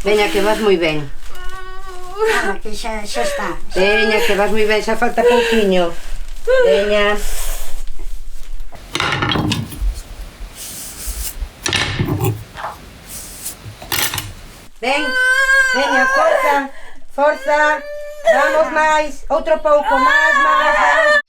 Veña, que vas moi ben. Que xa está. Veña, que vas moi ben, xa falta pouquiño. Veña. Ven, veña, forza, forza. Vamos máis, outro pouco, máis.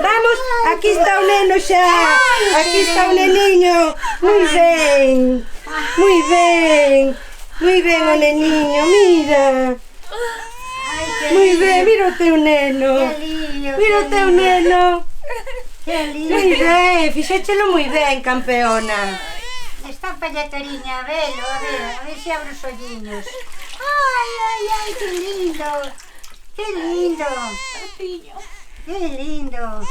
Vamos, aquí está o neno xa, aquí está o neniño, moi ben o neniño, mira, moi ben, mira o teu neno, moi ben, fixéchelo moi ben, campeona. Está pallatariña, a ver se abre os olliños. Ai, que lindo. Martiño. Qué lindo.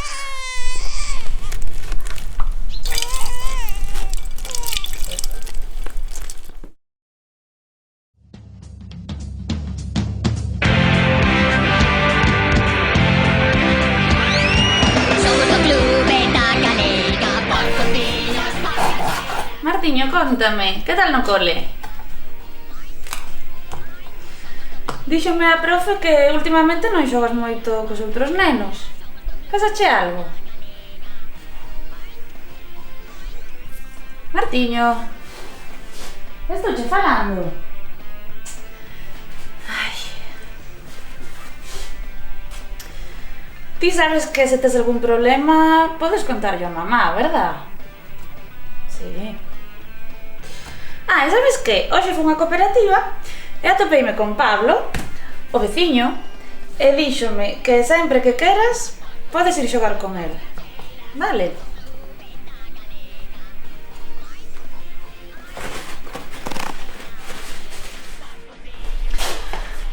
Martiño, contame, que tal no cole? Díxome a profe que últimamente non xogas moito cos outros nenos. Pasache algo? Martiño, estouche falando. Ai. Ti sabes que se tes algún problema podes contarlle a mamá, verdad? Sí. Ah, e sabes que? Hoxe fui unha cooperativa e atopeime con Pablo, o veciño, e díxome que sempre que queras podes ir xogar con el. Vale?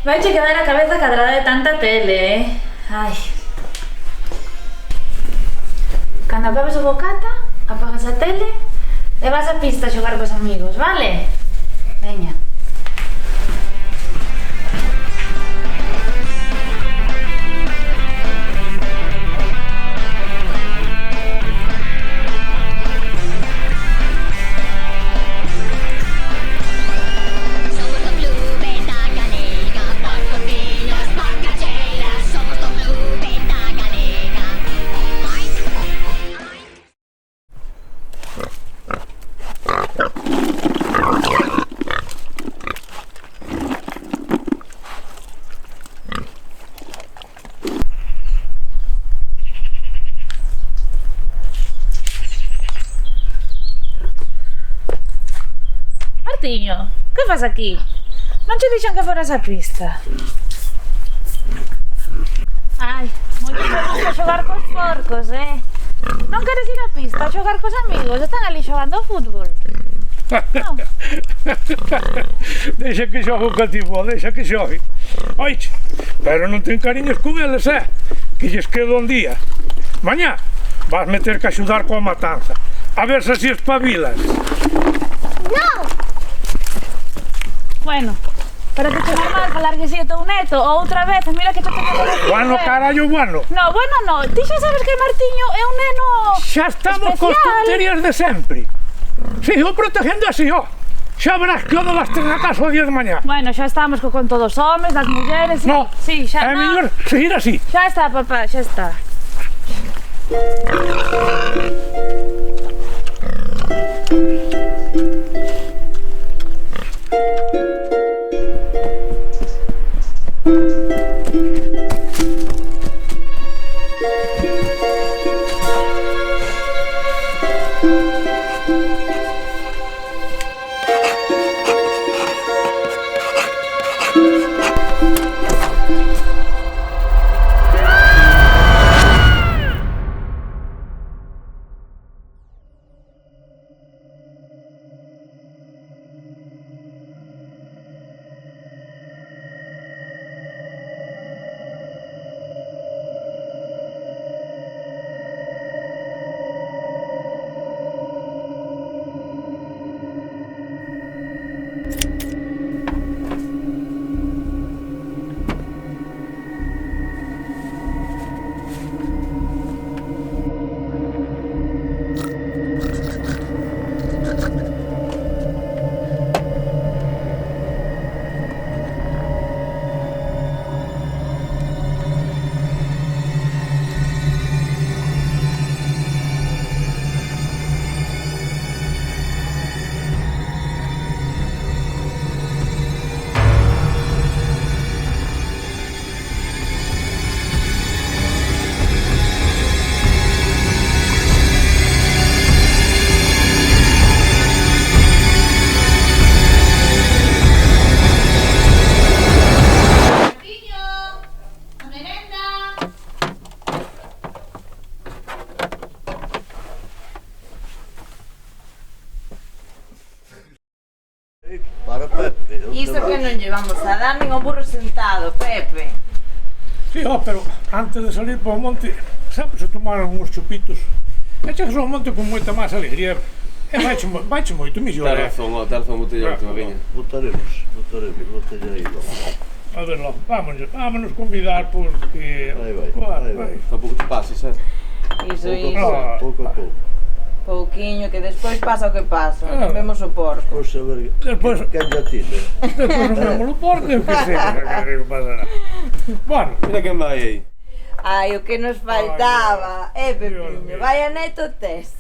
Vaiche quedar a cabeza cadrada de tanta tele, Ai. Cando acabes o bocata, apagas a tele e vas á pista a xogar cos amigos, vale? Veña. Martiño, que faz aquí? Non che dixan que foras á pista? Ai, moito te gusta xogar cos porcos, Non queres ir á pista a xogar cos amigos? Están ali xogando ao fútbol. No. Deixa que xogue o cativo, deixa que xogue. Oiche, pero non ten cariños con eles, que lles queda un día. Mañá vas meter que axudar coa matanza. A ver se así espabilas. Non! Bueno, pero que che normal falar que si o teu neto outra vez, mira que te teño que decir. Bueno, carallo, bueno. No, bueno, no, ti xa sabes que Martiño é un neno Xa estamos especial. cos tonterías de sempre. Sigo protegendo así, Xa verás que o do vas ter na casa o día de mañá. Bueno, xa estamos co conto dos homes, das mulleres... No, sí, xa, é mellor seguir así. Xa está, papá, xa está. Ora, Pepe, onde Isto que vas? non llevamos a dar nin o burro sentado, Pepe. Sí, pero antes de salir para o monte, sempre se tomaron uns chupitos. E chegas ao monte con moita máis alegría. E vaiche moito mellor, Ten razón, botella última viña. Botaremos botella aí, vamos. A ver, logo, vámonos convidar porque... Aí vai. Tampouco te pases, Iso, Pouco a pouco. Pouquiño, que despois pasa o que pasa. Ah. Vemos o porco. Pois a ver, Despois- quen lle atinde? Despois non vemos o porco e o que sea, que pasará. Bueno, Mira quen vai aí. Ai, o que nos faltaba. Dios Pepiño, mío. vaya neto test.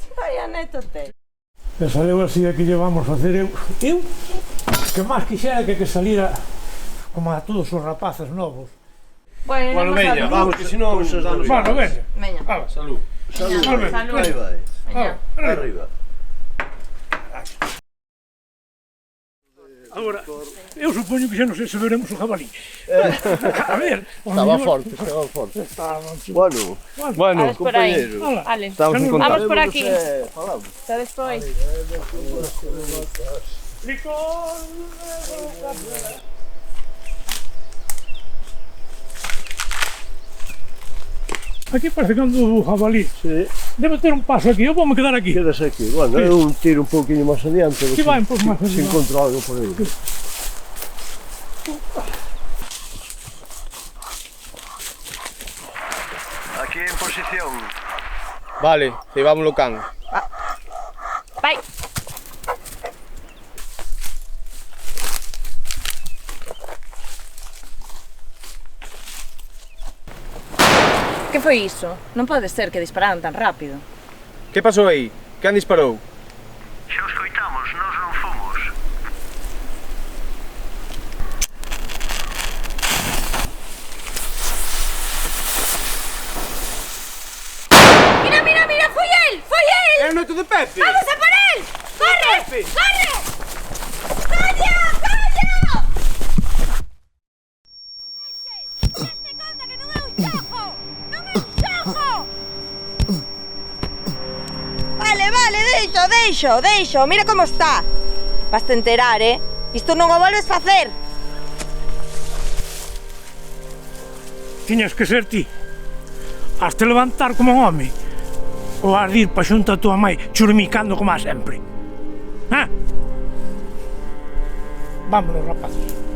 e saleu así que llevamos facer eu, que máis quixera que salira como a todos os rapaces novos. Bueno, veña, vamos, que senón Cousas danos... de- Bueno, veña. Veña. Ala, Salud. Salud. Salud. Aí vai. arriba. Arriba. Agora, eu supoño que xa non sei se veremos o jabalí. A ver, o Estaba mellor- forte. Estaba. Bueno, Bueno, Por aí. compañeiro. Ala, Vale. estamos en Vamos contacto. por aquí. Falamos. Hasta despois. licor. Aquí parece que ando o jabalí. Sí, Debe ter un paso aquí, eu vou me quedar aquí. quedas aquí. Bueno, Sí. eu tiro un pouquinho máis adiante. a ver Sí, vai un pouco máis se adiante. encontro algo por aí. Aquí en posición. Vale, llevámoslo can. Vai. Que foi iso? Non pode ser que dispararan tan rápido. Que pasou aí? Quen disparou? Xa os coitamos, nós non fomos. Mira, mira, mira, foi el! Foi el! É o neto de Pepe! Vamos a por el! Corre! Pepe! Corre! Calla! Calla! Deste conta que non é un xojo! Non é un xojo! Vale, deixo. Mira como está. Vas te enterar, Isto non o volves facer. Tiñas que ser ti. Has te levantar como un home. Ou has de ir pa xunta a tua mãe churmicando como a sempre. Ah? Vámonos, rapaces.